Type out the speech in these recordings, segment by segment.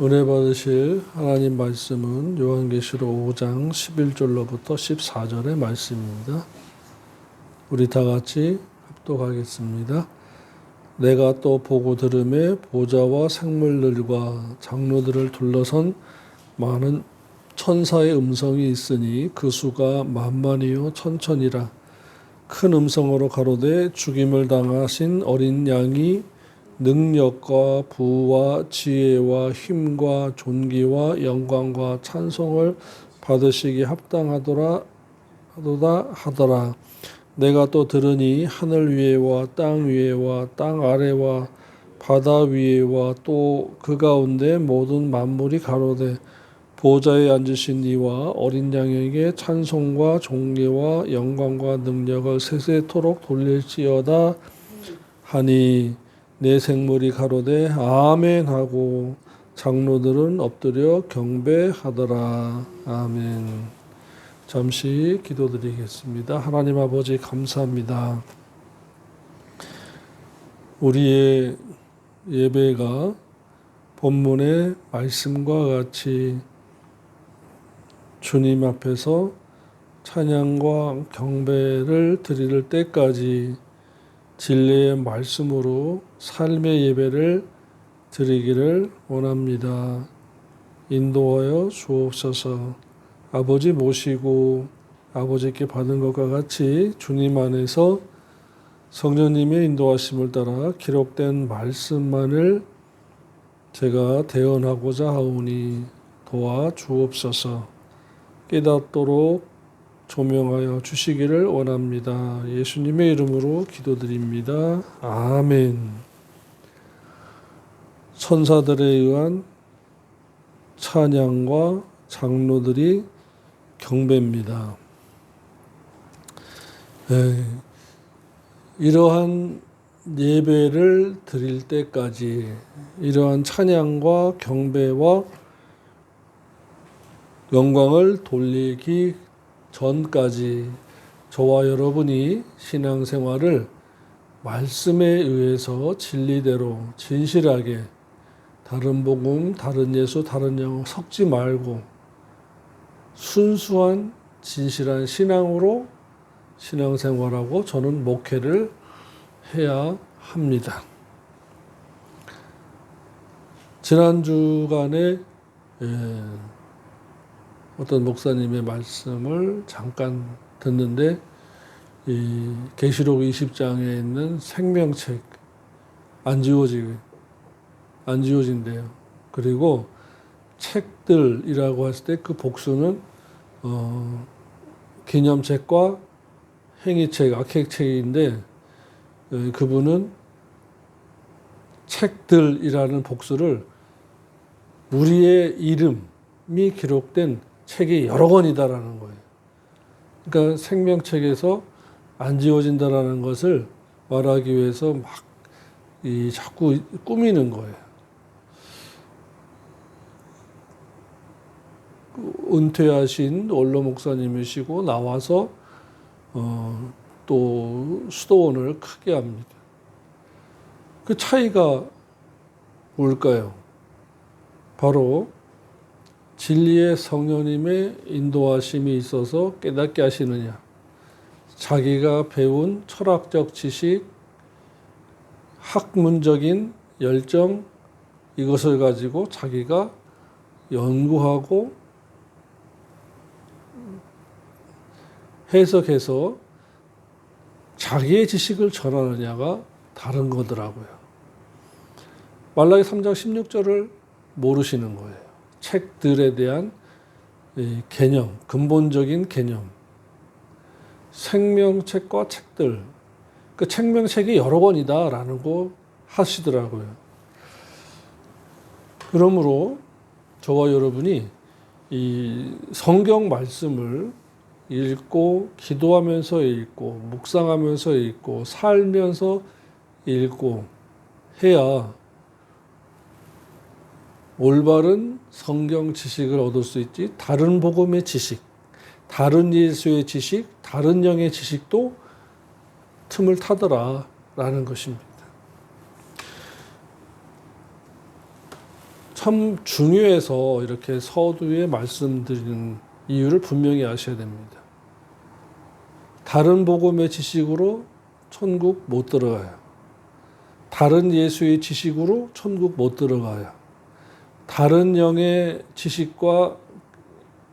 은혜 받으실 하나님 말씀은 요한계시록 5장 11절로부터 14절의 말씀입니다. 우리 다 같이 합독하겠습니다. 내가 또 보고 들음에 보좌와 생물들과 장로들을 둘러선 많은 천사의 음성이 있으니 그 수가 만만이요 천천이라. 큰 음성으로 가로되 죽임을 당하신 어린 양이 능력과 부와 지혜와 힘과 존귀와 영광과 찬송을 받으시기 합당하더라 하더라. 내가 또 들으니 하늘 위에와 땅 위에와 땅 아래와 바다 위에와 또 그 가운데 모든 만물이 가로되 보좌에 앉으신 이와 어린 양에게 찬송과 존귀와 영광과 능력을 세세토록 돌릴지어다 하니 내 생물이 가로되 아멘 하고 장로들은 엎드려 경배하더라. 아멘. 잠시 기도드리겠습니다. 하나님 아버지 감사합니다. 우리의 예배가 본문의 말씀과 같이 주님 앞에서 찬양과 경배를 드릴 때까지 진리의 말씀으로 삶의 예배를 드리기를 원합니다. 인도하여 주옵소서. 아버지 모시고 아버지께 받은 것과 같이 주님 안에서 성령님의 인도하심을 따라 기록된 말씀만을 제가 대언하고자 하오니 도와 주옵소서. 깨닫도록 조명하여 주시기를 원합니다. 예수님의 이름으로 기도드립니다. 아멘. 천사들에 의한 찬양과 장로들이 경배입니다. 이러한 예배를 드릴 때까지 이러한 찬양과 경배와 영광을 돌리기 전까지 저와 여러분이 신앙생활을 말씀에 의해서 진리대로 진실하게 다른 복음, 다른 예수, 다른 영어 섞지 말고 순수한 진실한 신앙으로 신앙생활하고 저는 목회를 해야 합니다. 지난 주간에 어떤 목사님의 말씀을 잠깐 듣는데 이 계시록 20장에 있는 생명책 안 지워진대요. 그리고 책들이라고 했을 때 그 복수는 기념책과 행위책, 악행책인데 그분은 책들이라는 복수를 우리의 이름이 기록된 책이 여러 권이다라는 거예요. 그러니까 생명책에서 안 지워진다라는 것을 말하기 위해서 막 자꾸 꾸미는 거예요. 은퇴하신 원로 목사님이시고 나와서 또 수도원을 크게 합니다. 그 차이가 뭘까요? 바로 진리의 성령님의 인도하심이 있어서 깨닫게 하시느냐, 자기가 배운 철학적 지식, 학문적인 열정 이것을 가지고 자기가 연구하고 해석해서 자기의 지식을 전하느냐가 다른 거더라고요. 말라기 3장 16절을 모르시는 거예요. 책들에 대한 개념, 근본적인 개념. 생명책과 책들. 그 생명책이 여러 권이다라는 거 하시더라고요. 그러므로 저와 여러분이 이 성경 말씀을 읽고 기도하면서 읽고 묵상하면서 읽고 살면서 읽고 해야 올바른 성경 지식을 얻을 수 있지. 다른 복음의 지식, 다른 예수의 지식, 다른 영의 지식도 틈을 타더라라는 것입니다. 참 중요해서 이렇게 서두에 말씀드리는 이유를 분명히 아셔야 됩니다. 다른 복음의 지식으로 천국 못 들어가요. 다른 예수의 지식으로 천국 못 들어가요. 다른 영의 지식과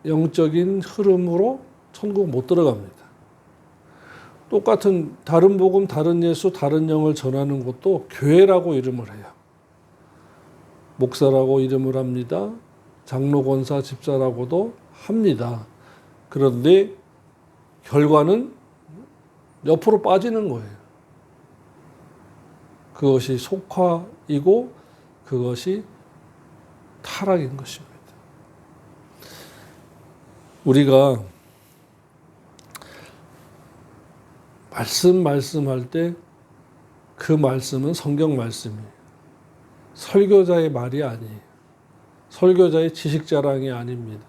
영적인 흐름으로 천국 못 들어갑니다. 똑같은 다른 복음, 다른 예수, 다른 영을 전하는 것도 교회라고 이름을 해요. 목사라고 이름을 합니다. 장로, 권사, 집사라고도 합니다. 그런데 결과는 옆으로 빠지는 거예요. 그것이 속화이고 그것이 타락인 것입니다. 우리가 말씀할 때 그 말씀은 성경 말씀이에요. 설교자의 말이 아니에요. 설교자의 지식 자랑이 아닙니다.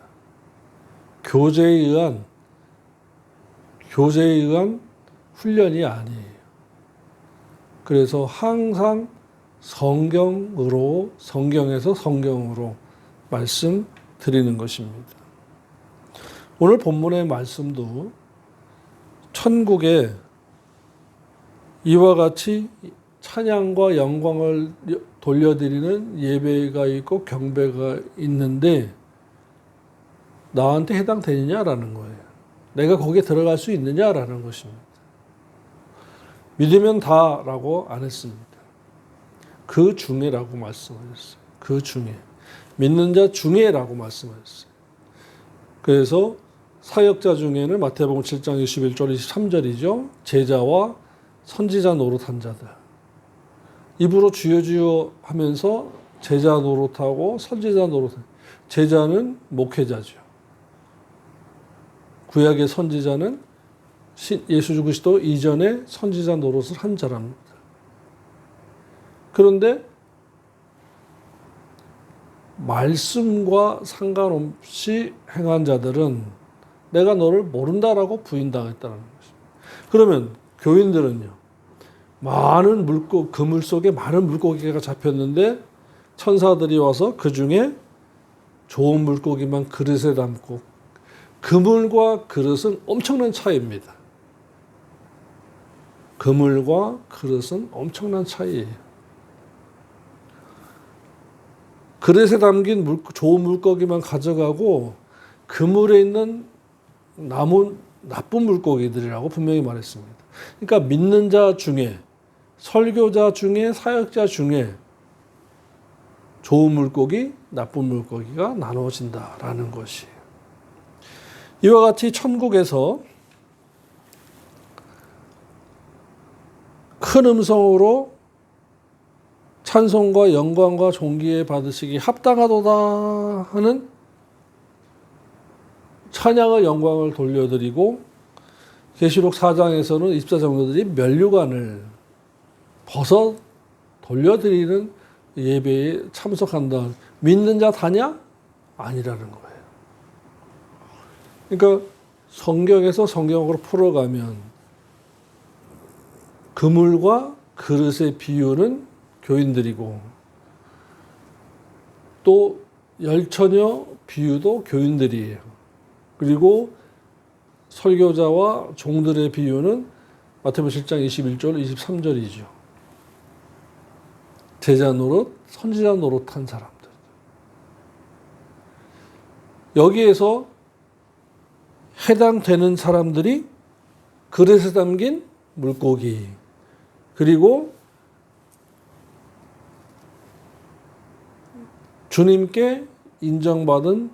교제에 의한 훈련이 아니에요. 그래서 항상 성경에서 성경으로 말씀드리는 것입니다. 오늘 본문의 말씀도 천국에 이와 같이 찬양과 영광을 돌려드리는 예배가 있고 경배가 있는데 나한테 해당되느냐라는 거예요. 내가 거기에 들어갈 수 있느냐라는 것입니다. 믿으면 다라고 안 했습니다. 그 중에라고 말씀하셨어요. 그 중에. 믿는 자 중에라고 말씀하셨어요. 그래서 사역자 중에는 마태복음 7장 21절 23절이죠. 제자와 선지자 노릇한 자들. 입으로 주여 주여 하면서 제자 노릇하고 선지자 노릇하고 제자는 목회자죠. 구약의 선지자는 예수 그리스도 이전에 선지자 노릇을 한 사람입니다. 그런데 말씀과 상관없이 행한 자들은 내가 너를 모른다라고 부인당했다는 것입니다. 그러면 교인들은요. 많은 그물 속에 많은 물고기가 잡혔는데 천사들이 와서 그 중에 좋은 물고기만 그릇에 담고 그물과 그릇은 엄청난 차이입니다. 그물과 그릇은 엄청난 차이예요. 그릇에 담긴 좋은 물고기만 가져가고 그물에 있는 나쁜 물고기들이라고 분명히 말했습니다. 그러니까 믿는 자 중에 설교자 중에 사역자 중에 좋은 물고기, 나쁜 물고기가 나눠진다라는 것이에요. 이와 같이 천국에서 큰 음성으로 찬송과 영광과 존귀에 받으시기 합당하도다 하는 찬양의 영광을 돌려드리고 계시록 4장에서는 24장로들이 면류관을 벗어 돌려드리는 예배에 참석한다. 믿는 자 다냐? 아니라는 거예요. 그러니까 성경에서 성경으로 풀어가면 그물과 그릇의 비유는 교인들이고 또 열처녀 비유도 교인들이에요. 그리고 설교자와 종들의 비유는 마태복음 7장 21절 23절이죠. 제자 노릇, 선지자 노릇한 사람들. 여기에서 해당되는 사람들이 그릇에 담긴 물고기 그리고 주님께 인정받은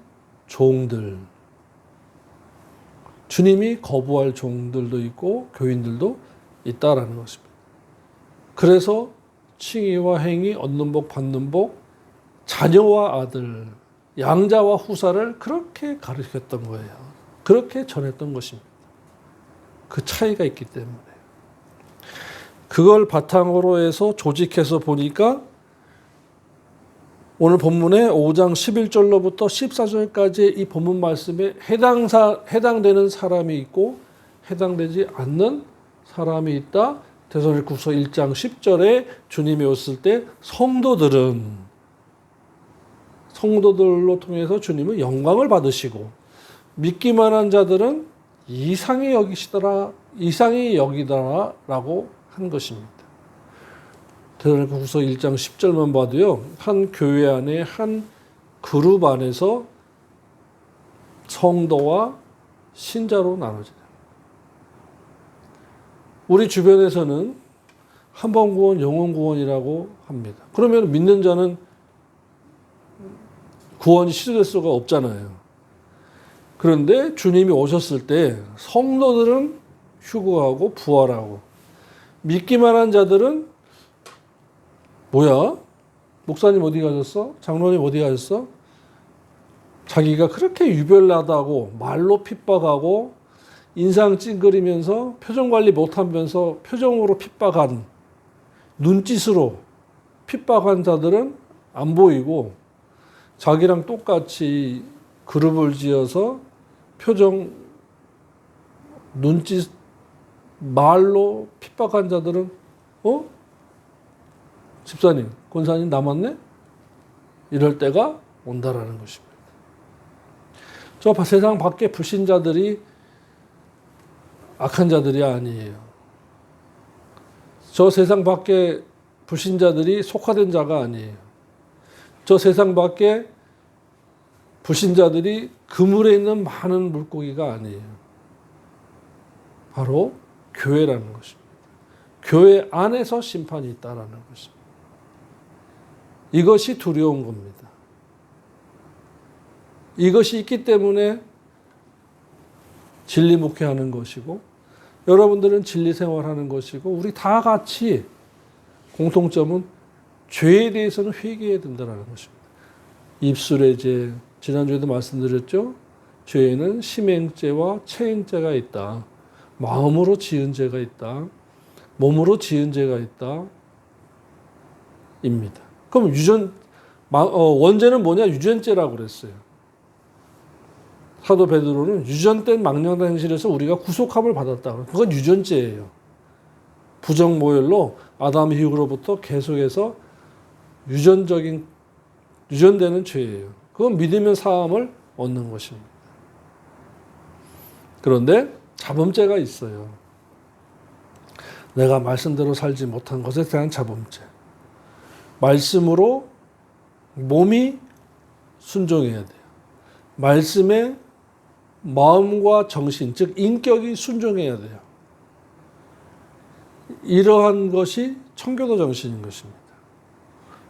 종들, 주님이 거부할 종들도 있고 교인들도 있다라는 것입니다. 그래서 칭의와 행위, 얻는 복, 받는 복, 자녀와 아들, 양자와 후사를 그렇게 가르쳤던 거예요. 그렇게 전했던 것입니다. 그 차이가 있기 때문에. 그걸 바탕으로 해서 조직해서 보니까 오늘 본문의 5장 11절로부터 14절까지 이 본문 말씀에 해당되는 사람이 있고 해당되지 않는 사람이 있다. 데살로니가후서 1장 10절에 주님이 오실 때 성도들은 성도들로 통해서 주님은 영광을 받으시고 믿기만 한 자들은 이상히 여기더라라고 한 것입니다. 데살로니가후서 1장 10절만 봐도요. 한 교회 안에 한 그룹 안에서 성도와 신자로 나눠져요. 우리 주변에서는 한번 구원, 영원 구원이라고 합니다. 그러면 믿는 자는 구원이 시도될 수가 없잖아요. 그런데 주님이 오셨을 때 성도들은 휴거하고 부활하고 믿기만 한 자들은 뭐야? 목사님 어디 가셨어? 장로님 어디 가셨어? 자기가 그렇게 유별나다고 말로 핍박하고 인상 찡그리면서 표정 관리 못하면서 표정으로 핍박한 눈짓으로 핍박한 자들은 안 보이고 자기랑 똑같이 그룹을 지어서 표정 눈짓 말로 핍박한 자들은 집사님, 권사님 남았네? 이럴 때가 온다라는 것입니다. 저 세상 밖에 불신자들이 악한 자들이 아니에요. 저 세상 밖에 불신자들이 속화된 자가 아니에요. 저 세상 밖에 불신자들이 그물에 있는 많은 물고기가 아니에요. 바로 교회라는 것입니다. 교회 안에서 심판이 있다라는 것입니다. 이것이 두려운 겁니다. 이것이 있기 때문에 진리 목회하는 것이고 여러분들은 진리 생활하는 것이고 우리 다 같이 공통점은 죄에 대해서는 회개해야 된다는 것입니다. 입술의 죄, 지난주에도 말씀드렸죠. 죄에는 심행죄와 체행죄가 있다. 마음으로 지은 죄가 있다. 몸으로 지은 죄가 있다. 입니다. 그럼 원죄는 뭐냐? 유전죄라고 그랬어요. 사도 베드로는 유전된 망령된 행실에서 우리가 구속함을 받았다. 그건 유전죄예요. 부정 모혈로 아담 이후로부터 계속해서 유전되는 죄예요. 그건 믿으면 사함을 얻는 것입니다. 그런데 잡음죄가 있어요. 내가 말씀대로 살지 못한 것에 대한 잡음죄. 말씀으로 몸이 순종해야 돼요. 말씀에 마음과 정신, 즉 인격이 순종해야 돼요. 이러한 것이 청교도 정신인 것입니다.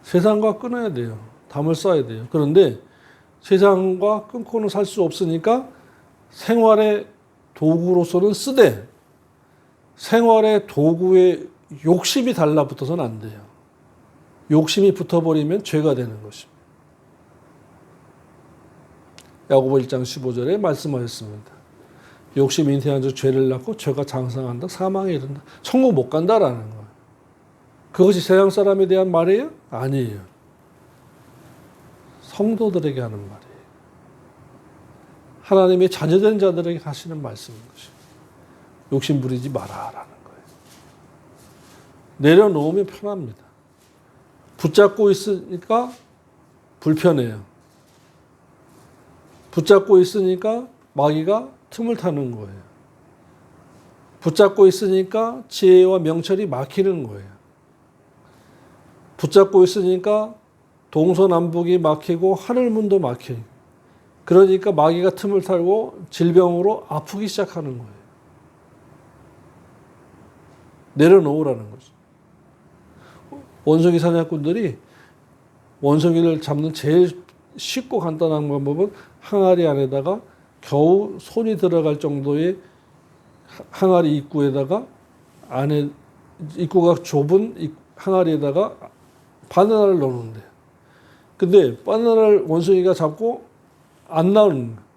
세상과 끊어야 돼요. 담을 쌓아야 돼요. 그런데 세상과 끊고는 살 수 없으니까 생활의 도구로서는 쓰되 생활의 도구에 욕심이 달라붙어서는 안 돼요. 욕심이 붙어버리면 죄가 되는 것입니다. 야고보 1장 15절에 말씀하셨습니다. 욕심이 잉태한 즉 죄를 낳고 죄가 장성한다. 사망에 이른다. 천국 못 간다라는 거예요. 그것이 세상 사람에 대한 말이에요? 아니에요. 성도들에게 하는 말이에요. 하나님의 자녀된 자들에게 하시는 말씀인 것입니다. 욕심 부리지 마라라는 거예요. 내려놓으면 편합니다. 붙잡고 있으니까 불편해요. 붙잡고 있으니까 마귀가 틈을 타는 거예요. 붙잡고 있으니까 지혜와 명철이 막히는 거예요. 붙잡고 있으니까 동서남북이 막히고 하늘문도 막혀요. 그러니까 마귀가 틈을 타고 질병으로 아프기 시작하는 거예요. 내려놓으라는 거죠. 원숭이 사냥꾼들이 원숭이를 잡는 제일 쉽고 간단한 방법은 항아리 안에다가 겨우 손이 들어갈 정도의 항아리 입구에다가 안에 입구가 좁은 항아리에다가 바나나를 넣는데요. 근데 바나나를 원숭이가 잡고 안 나오는 거예요.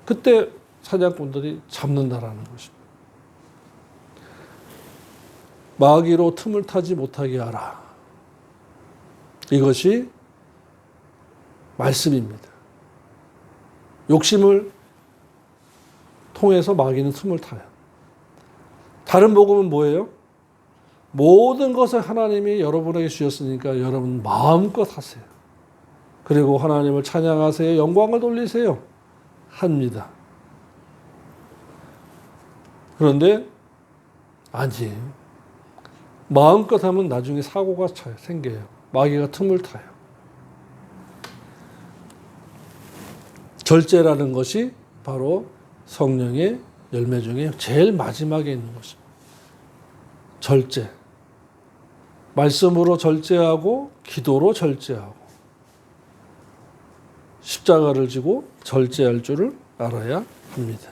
그때 사냥꾼들이 잡는다라는 것입니다. 마귀로 틈을 타지 못하게 하라. 이것이 말씀입니다. 욕심을 통해서 마귀는 틈을 타요. 다른 복음은 뭐예요? 모든 것을 하나님이 여러분에게 주셨으니까 여러분 마음껏 하세요. 그리고 하나님을 찬양하세요. 영광을 돌리세요. 합니다. 그런데 아니에요. 마음껏 하면 나중에 사고가 생겨요. 마귀가 틈을 타요. 절제라는 것이 바로 성령의 열매 중에 제일 마지막에 있는 것입니다. 절제. 말씀으로 절제하고 기도로 절제하고 십자가를 지고 절제할 줄을 알아야 합니다.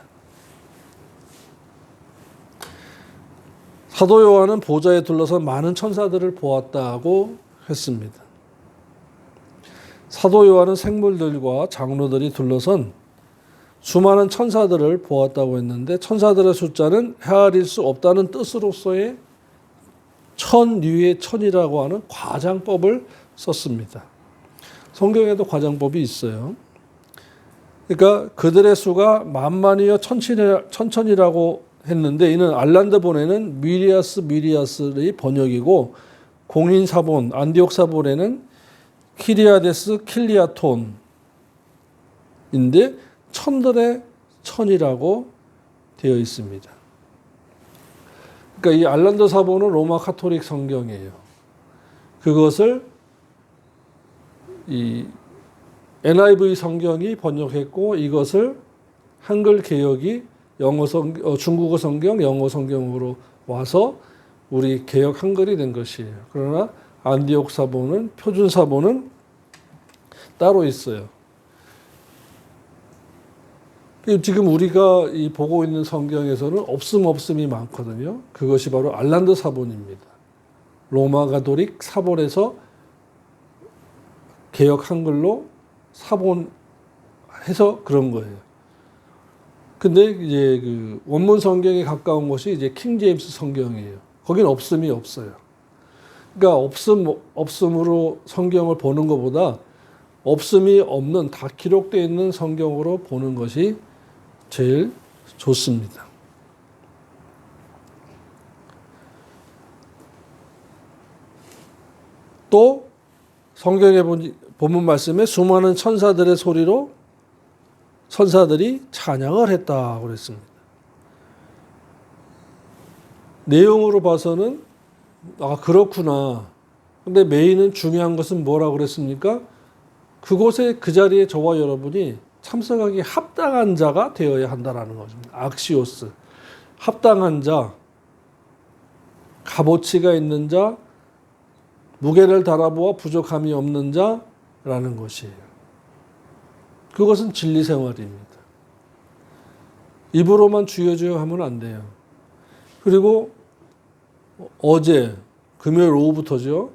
사도 요한은 보좌에 둘러선 많은 천사들을 보았다고 했습니다. 사도 요한은 생물들과 장로들이 둘러선 수많은 천사들을 보았다고 했는데 천사들의 숫자는 헤아릴 수 없다는 뜻으로서의 천류의 천이라고 하는 과장법을 썼습니다. 성경에도 과장법이 있어요. 그러니까 그들의 수가 만만이여 천천이라고 했는데 이는 알란드 본에는 미리아스의 번역이고 공인 사본 안디옥 사본에는 키리아데스 킬리아톤인데 천들의 천이라고 되어 있습니다. 그러니까 이 알란드 사본은 로마 카톨릭 성경이에요. 그것을 이 NIV 성경이 번역했고 이것을 한글 개역이 중국어 성경, 영어 성경으로 와서 우리 개역 한글이 된 것이에요. 그러나 안디옥 사본은 표준 사본은 따로 있어요. 지금 우리가 보고 있는 성경에서는 없음이 많거든요. 그것이 바로 알란드 사본입니다. 로마 가톨릭 사본에서 개역 한글로 사본해서 그런 거예요. 근데 이제 그 원문 성경에 가까운 것이 이제 킹 제임스 성경이에요. 거긴 없음이 없어요. 그러니까 없음으로 성경을 보는 것보다 없음이 없는 다 기록되어 있는 성경으로 보는 것이 제일 좋습니다. 또 성경에 본문 말씀에 수많은 천사들의 소리로 천사들이 찬양을 했다고 그랬습니다. 내용으로 봐서는 그렇구나. 근데 메인은 중요한 것은 뭐라고 그랬습니까? 그곳에 그 자리에 저와 여러분이 참석하기 합당한 자가 되어야 한다라는 것입니다. 악시오스. 합당한 자, 값어치가 있는 자, 무게를 달아보아 부족함이 없는 자라는 것이에요. 그것은 진리 생활입니다. 입으로만 주여 하면 안 돼요. 그리고 어제 금요일 오후부터죠.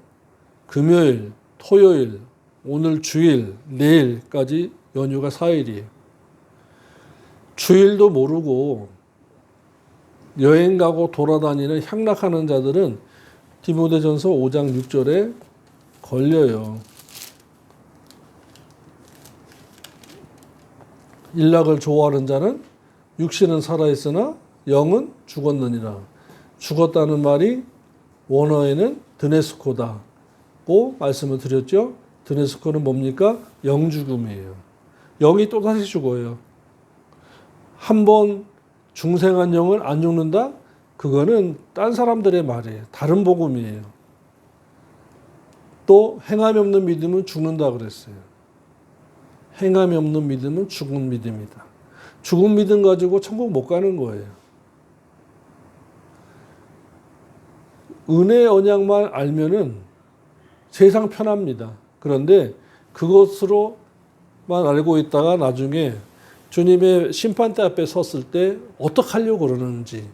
금요일, 토요일, 오늘 주일, 내일까지 연휴가 4일이에요. 주일도 모르고 여행 가고 돌아다니는 향락하는 자들은 디모데전서 5장 6절에 걸려요. 일락을 좋아하는 자는 육신은 살아있으나 영은 죽었느니라. 죽었다는 말이 원어에는 드네스코다고 말씀을 드렸죠. 드네스코는 뭡니까? 영죽음이에요. 영이 또다시 죽어요. 한 번 중생한 영은 안 죽는다? 그거는 딴 사람들의 말이에요. 다른 복음이에요. 또 행함이 없는 믿음은 죽는다 그랬어요. 행함이 없는 믿음은 죽은 믿음이다. 죽은 믿음 가지고 천국 못 가는 거예요. 은혜의 언약만 알면은 세상 편합니다. 그런데 그것으로만 알고 있다가 나중에 주님의 심판대 앞에 섰을 때 어떻게 하려고 그러는지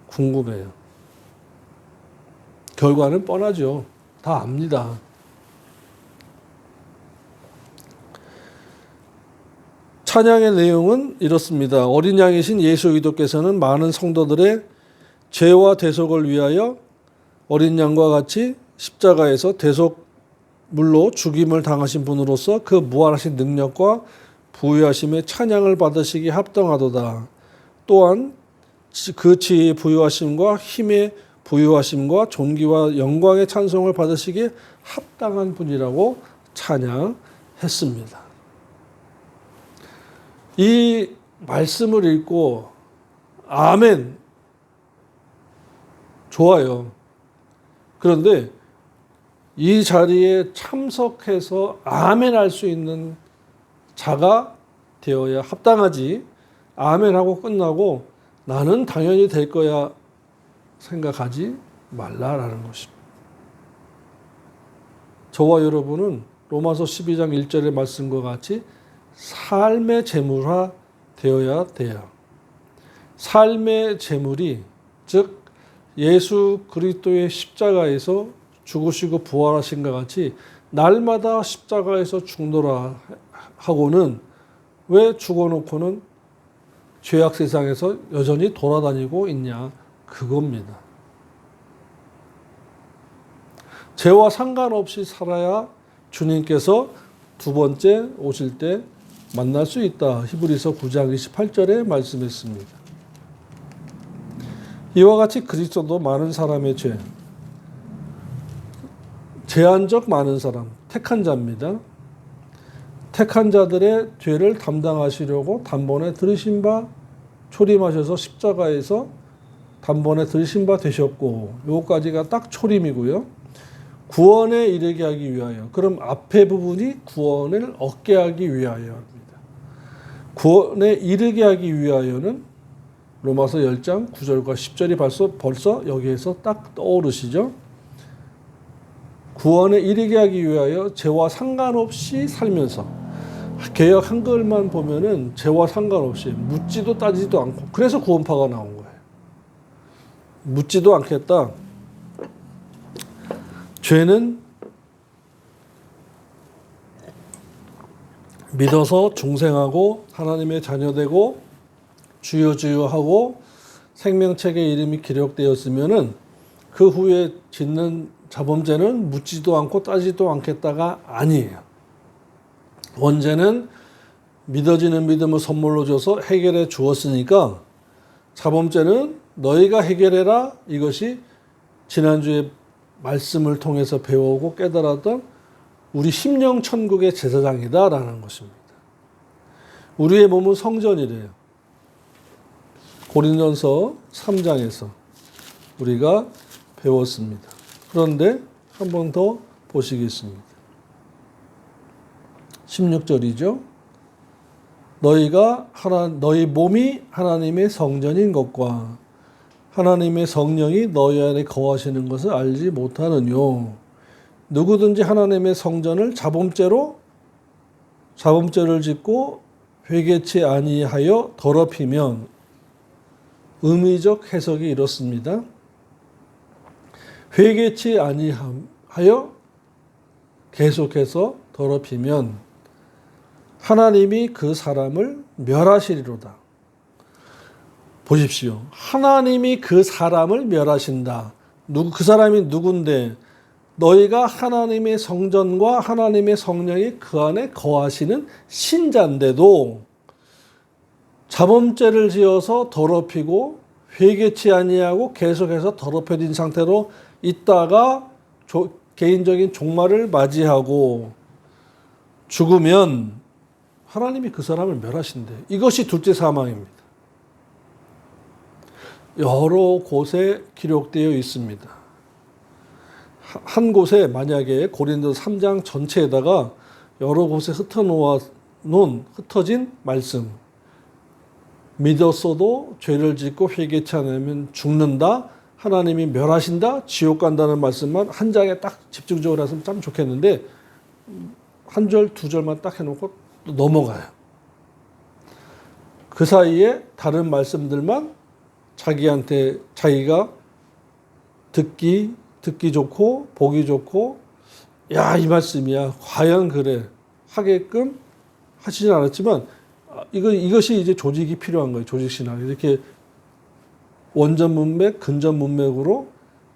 궁금해요. 결과는 뻔하죠. 다 압니다. 찬양의 내용은 이렇습니다. 어린 양이신 예수 그리스도께서는 많은 성도들의 죄와 대속을 위하여 어린 양과 같이 십자가에서 대속물로 죽임을 당하신 분으로서 그 무한하신 능력과 부유하심의 찬양을 받으시기 합당하도다. 또한 그 지혜의 부유하심과 힘의 부유하심과 존귀와 영광의 찬송을 받으시기에 합당한 분이라고 찬양했습니다. 이 말씀을 읽고 아멘 좋아요. 그런데 이 자리에 참석해서 아멘 할 수 있는 자가 되어야 합당하지, 아멘하고 끝나고 나는 당연히 될 거야 생각하지 말라라는 것입니다. 저와 여러분은 로마서 12장 1절의 말씀과 같이 삶의 제물화 되어야 돼요. 삶의 제물이, 즉 예수 그리스도의 십자가에서 죽으시고 부활하신 것 같이 날마다 십자가에서 죽노라 하고는 왜 죽어놓고는 죄악 세상에서 여전히 돌아다니고 있냐, 그겁니다. 죄와 상관없이 살아야 주님께서 두 번째 오실 때 만날 수 있다. 히브리서 9장 28절에 말씀했습니다. 이와 같이 그리스도도 많은 사람의 죄, 제한적 많은 사람, 택한 자입니다. 택한 자들의 죄를 담당하시려고 단번에 들으신 바 초림하셔서 십자가에서 단번에 들으신 바 되셨고, 요거까지가 딱 초림이고요. 구원에 이르게 하기 위하여. 그럼 앞에 부분이 구원을 얻게 하기 위하여입니다. 구원에 이르게 하기 위하여는 로마서 10장 9절과 10절이 벌써 여기에서 딱 떠오르시죠. 구원에 이르게 하기 위하여 죄와 상관없이 살면서, 개역 한글만 보면은 죄와 상관없이 묻지도 따지도 않고, 그래서 구원파가 나온 거예요. 묻지도 않겠다. 죄는 믿어서 중생하고 하나님의 자녀되고 주여 주여 하고 생명책에 이름이 기록되었으면은 그 후에 짓는 자범죄는 묻지도 않고 따지도 않겠다가 아니에요. 원죄는 믿어지는 믿음을 선물로 줘서 해결해 주었으니까 자범죄는 너희가 해결해라. 이것이 지난주에 말씀을 통해서 배우고 깨달았던 우리 심령 천국의 제사장이다라는 것입니다. 우리의 몸은 성전이래요. 고린도전서 3장에서 우리가 배웠습니다. 그런데 한 번 더 보시겠습니다. 16절이죠. 너희 몸이 하나님의 성전인 것과 하나님의 성령이 너희 안에 거하시는 것을 알지 못하느뇨. 누구든지 하나님의 성전을 자범죄를 짓고 회개치 아니하여 더럽히면, 의미적 해석이 이렇습니다. 회개치 아니하여 계속해서 더럽히면 하나님이 그 사람을 멸하시리로다. 보십시오. 하나님이 그 사람을 멸하신다. 그 사람이 누군데? 너희가 하나님의 성전과 하나님의 성령이 그 안에 거하시는 신자인데도 자범죄를 지어서 더럽히고 회개치 아니하고 계속해서 더럽혀진 상태로 있다가 개인적인 종말을 맞이하고 죽으면 하나님이 그 사람을 멸하신대. 이것이 둘째 사망입니다. 여러 곳에 기록되어 있습니다. 한 곳에 만약에 고린도서 3장 전체에다가 여러 곳에 흩어진 말씀, 믿었어도 죄를 짓고 회개치 않으면 죽는다, 하나님이 멸하신다, 지옥 간다는 말씀만 한 장에 딱 집중적으로 했으면 참 좋겠는데 한 절, 두 절만 딱 해놓고 또 넘어가요. 그 사이에 다른 말씀들만 자기가 듣기 좋고 보기 좋고, 야, 이 말씀이야, 과연 그래 하게끔 하시진 않았지만, 이것이 이제 조직이 필요한 거예요. 조직신학. 이렇게 원전 문맥, 근전 문맥으로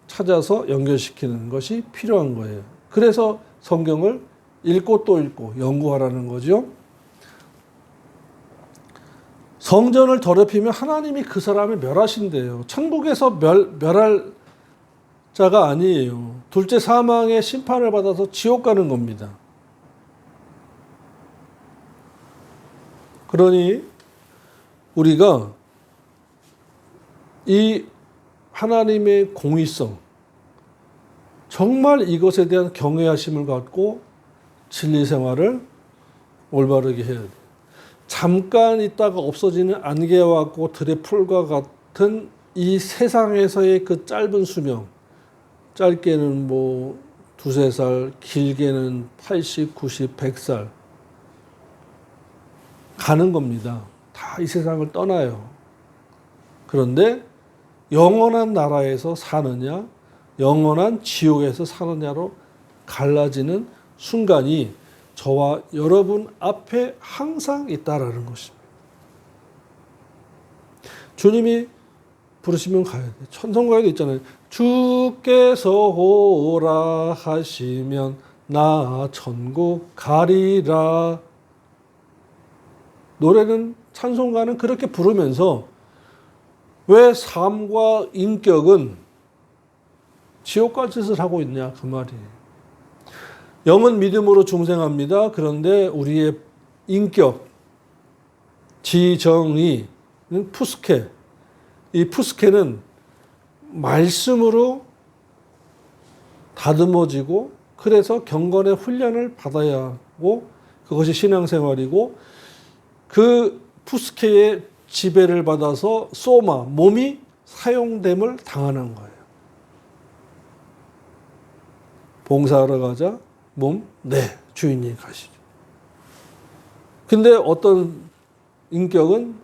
찾아서 연결시키는 것이 필요한 거예요. 그래서 성경을 읽고 또 읽고 연구하라는 거죠. 성전을 더럽히면 하나님이 그 사람을 멸하신대요. 천국에서 멸할 자가 아니에요. 둘째 사망의 심판을 받아서 지옥 가는 겁니다. 그러니 우리가 이 하나님의 공의성, 정말 이것에 대한 경외하심을 갖고 진리 생활을 올바르게 해야 돼요. 잠깐 있다가 없어지는 안개와 같고 들의 풀과 같은 이 세상에서의 그 짧은 수명, 짧게는 뭐 두세 살, 길게는 80, 90, 100살 가는 겁니다. 다 이 세상을 떠나요. 그런데 영원한 나라에서 사느냐, 영원한 지옥에서 사느냐로 갈라지는 순간이 저와 여러분 앞에 항상 있다라는 것입니다. 주님이 부르시면 가야 돼. 천성가에도 있잖아요. 주께서 오라 하시면 나 천국 가리라. 노래는 찬송가는 그렇게 부르면서 왜 삶과 인격은 지옥갈 짓을 하고 있냐 그 말이에요. 영은 믿음으로 중생합니다. 그런데 우리의 인격, 지정의는 푸스케. 이 푸스케는 말씀으로 다듬어지고 그래서 경건의 훈련을 받아야 하고 그것이 신앙생활이고 그 푸스케의 지배를 받아서 소마, 몸이 사용됨을 당하는 거예요. 봉사하러 가자. 몸? 네, 주인이 가시죠. 근데 어떤 인격은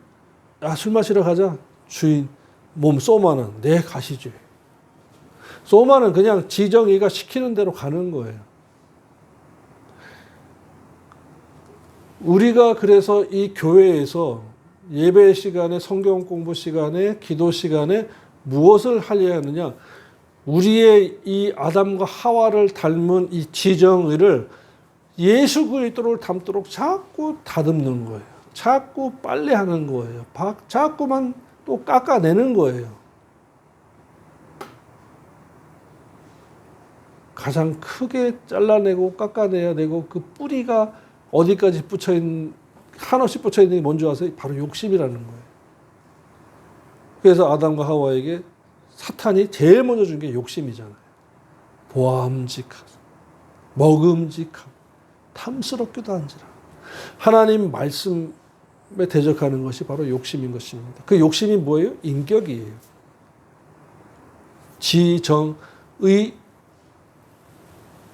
술 마시러 가자. 주인, 몸, 소마는 네, 가시죠. 소마는 그냥 지정이가 시키는 대로 가는 거예요. 우리가 그래서 이 교회에서 예배 시간에, 성경 공부 시간에, 기도 시간에 무엇을 하려야 하느냐? 우리의 이 아담과 하와를 닮은 이 지정의를 예수 그리스도를 닮도록 자꾸 다듬는 거예요. 자꾸 빨래하는 거예요. 자꾸만 또 깎아내는 거예요. 가장 크게 잘라내고 깎아내야 되고 그 뿌리가 어디까지 붙여있는, 한없이 붙여있는 게 뭔지 아세요? 바로 욕심이라는 거예요. 그래서 아담과 하와에게 사탄이 제일 먼저 준 게 욕심이잖아요. 보암직하고 먹음직하고 탐스럽기도 한지라. 하나님 말씀에 대적하는 것이 바로 욕심인 것입니다. 그 욕심이 뭐예요? 인격이에요. 지정의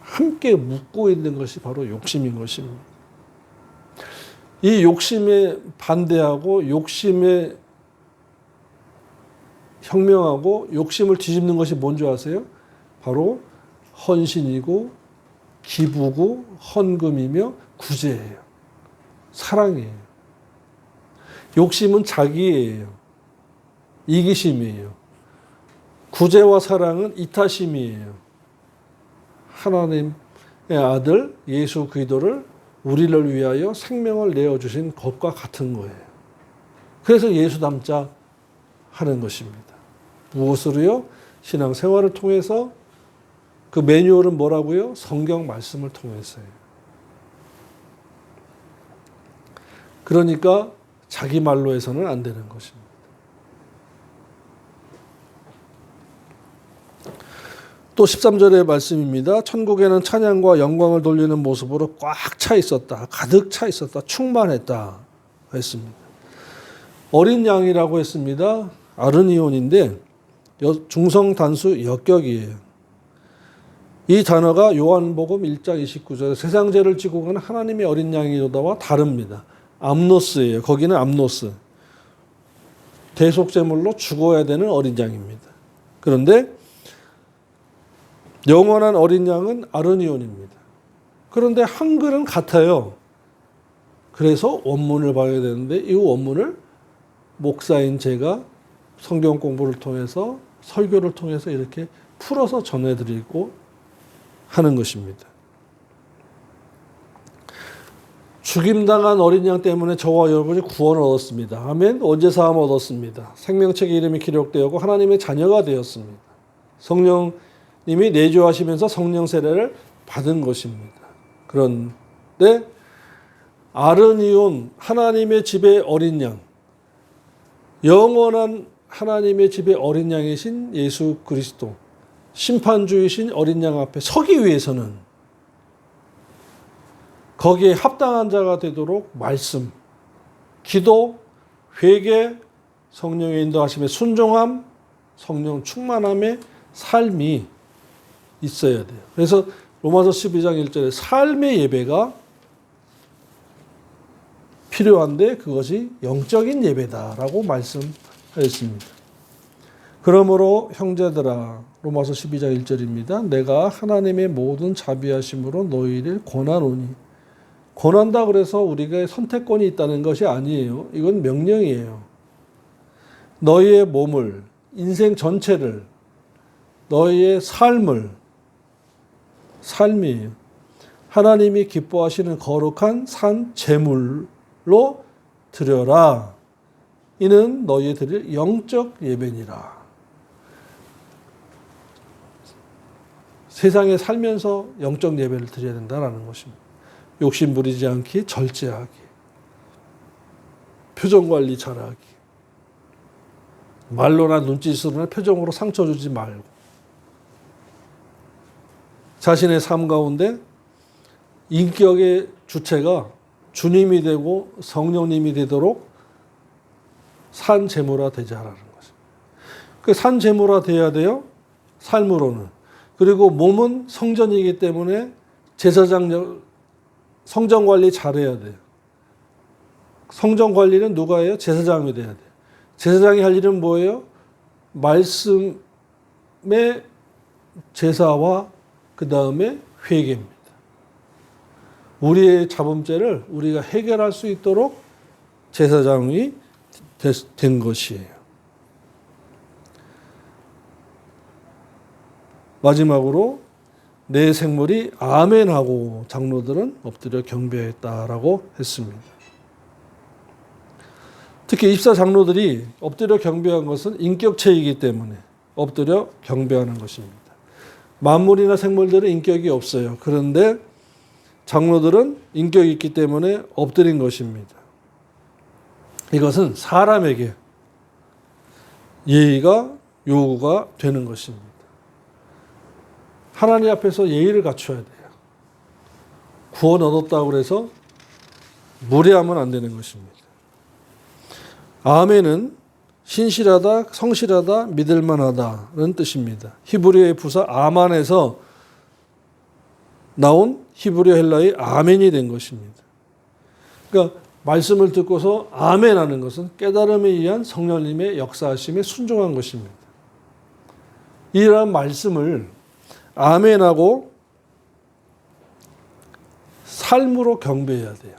함께 묶고 있는 것이 바로 욕심인 것입니다. 이 욕심에 반대하고 욕심에 혁명하고 욕심을 뒤집는 것이 뭔지 아세요? 바로 헌신이고 기부고 헌금이며 구제예요. 사랑이에요. 욕심은 자기예요. 이기심이에요. 구제와 사랑은 이타심이에요. 하나님의 아들 예수 그리스도를 우리를 위하여 생명을 내어주신 것과 같은 거예요. 그래서 예수 닮자 하는 것입니다. 무엇으로요? 신앙생활을 통해서. 그 매뉴얼은 뭐라고요? 성경 말씀을 통해서요. 그러니까 자기 말로 해서는 안 되는 것입니다. 또 13절의 말씀입니다. 천국에는 찬양과 영광을 돌리는 모습으로 꽉 차 있었다. 가득 차 있었다. 충만했다. 했습니다. 어린 양이라고 했습니다. 아르니온인데 중성 단수 역격이에요. 이 단어가 요한복음 1장 29절에 세상 죄를 지고 가는 하나님의 어린 양이로다와 다릅니다. 암노스예요. 거기는 암노스. 대속제물로 죽어야 되는 어린 양입니다. 그런데 영원한 어린 양은 아르니온입니다. 그런데 한글은 같아요. 그래서 원문을 봐야 되는데 이 원문을 목사인 제가 성경 공부를 통해서 설교를 통해서 이렇게 풀어서 전해드리고 하는 것입니다. 죽임당한 어린 양 때문에 저와 여러분이 구원을 얻었습니다. 아멘. 언제 사함 얻었습니다. 생명책에 이름이 기록되었고 하나님의 자녀가 되었습니다. 성령님이 내주하시면서 성령 세례를 받은 것입니다. 그런데 아르니온 하나님의 집의 어린 양, 영원한 하나님의 집의 어린 양이신 예수 그리스도, 심판주이신 어린 양 앞에 서기 위해서는 거기에 합당한 자가 되도록 말씀, 기도, 회개, 성령의 인도하심에 순종함, 성령 충만함의 삶이 있어야 돼요. 그래서 로마서 12장 1절에 삶의 예배가 필요한데 그것이 영적인 예배다라고 말씀하였습니다. 그러므로 형제들아, 로마서 12장 1절입니다. 내가 하나님의 모든 자비하심으로 너희를 권하노니. 권한다 그래서 우리가 선택권이 있다는 것이 아니에요. 이건 명령이에요. 너희의 몸을, 인생 전체를, 너희의 삶이에요. 하나님이 기뻐하시는 거룩한 산 제물로 드려라. 이는 너희의 드릴 영적 예배니라. 세상에 살면서 영적 예배를 드려야 된다는 것입니다. 욕심 부리지 않기, 절제하기, 표정 관리 잘하기, 말로나 눈짓으로나 표정으로 상처 주지 말고, 자신의 삶 가운데 인격의 주체가 주님이 되고 성령님이 되도록 산 제물화 되자라는 것입니다. 그 산 제물화 돼야 돼요. 삶으로는. 그리고 몸은 성전이기 때문에 제사장 성전 관리 잘해야 돼요. 성전 관리는 누가 해요? 제사장이 돼야 돼요. 제사장이 할 일은 뭐예요? 말씀의 제사와 그 다음에 회개입니다. 우리의 잡음죄를 우리가 해결할 수 있도록 제사장이 된 것이에요. 마지막으로 내 생물이 아멘하고 장로들은 엎드려 경배했다라고 했습니다. 특히 입사 장로들이 엎드려 경배한 것은 인격체이기 때문에 엎드려 경배하는 것입니다. 만물이나 생물들은 인격이 없어요. 그런데 장로들은 인격이 있기 때문에 엎드린 것입니다. 이것은 사람에게 예의가 요구가 되는 것입니다. 하나님 앞에서 예의를 갖춰야 돼요. 구원 얻었다고 해서 무례하면 안 되는 것입니다. 아멘은 신실하다, 성실하다, 믿을만하다는 뜻입니다. 히브리어의 부사 아만에서 나온 히브리어 헬라의 아멘이 된 것입니다. 그러니까 말씀을 듣고서 아멘하는 것은 깨달음에 의한 성령님의 역사하심에 순종한 것입니다. 이러한 말씀을 아멘하고 삶으로 경배해야 돼요.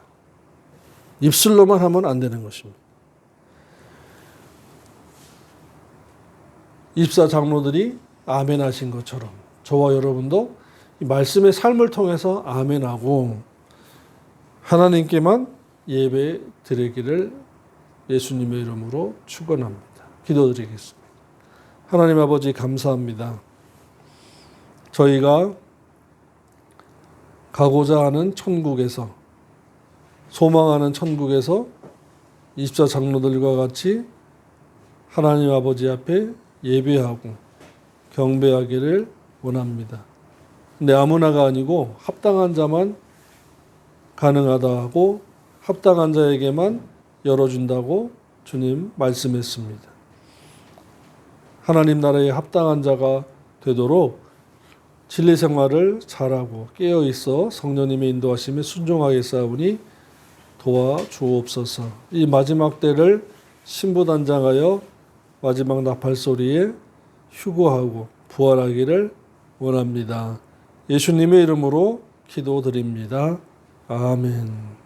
입술로만 하면 안 되는 것입니다. 입사 장로들이 아멘하신 것처럼 저와 여러분도 이 말씀의 삶을 통해서 아멘하고 하나님께만 예배 드리기를 예수님의 이름으로 축원합니다. 기도드리겠습니다. 하나님 아버지 감사합니다. 저희가 가고자 하는 천국에서, 소망하는 천국에서 24 장로들과 같이 하나님 아버지 앞에 예배하고 경배하기를 원합니다. 근데 아무나가 아니고 합당한 자만 가능하다 하고 합당한 자에게만 열어준다고 주님 말씀했습니다. 하나님 나라에 합당한 자가 되도록 진리 생활을 잘하고 깨어있어 성령님의 인도하심에 순종하게 싸우니 도와주옵소서. 이 마지막 때를 신부단장하여 마지막 나팔 소리에 휴거하고 부활하기를 원합니다. 예수님의 이름으로 기도드립니다. 아멘.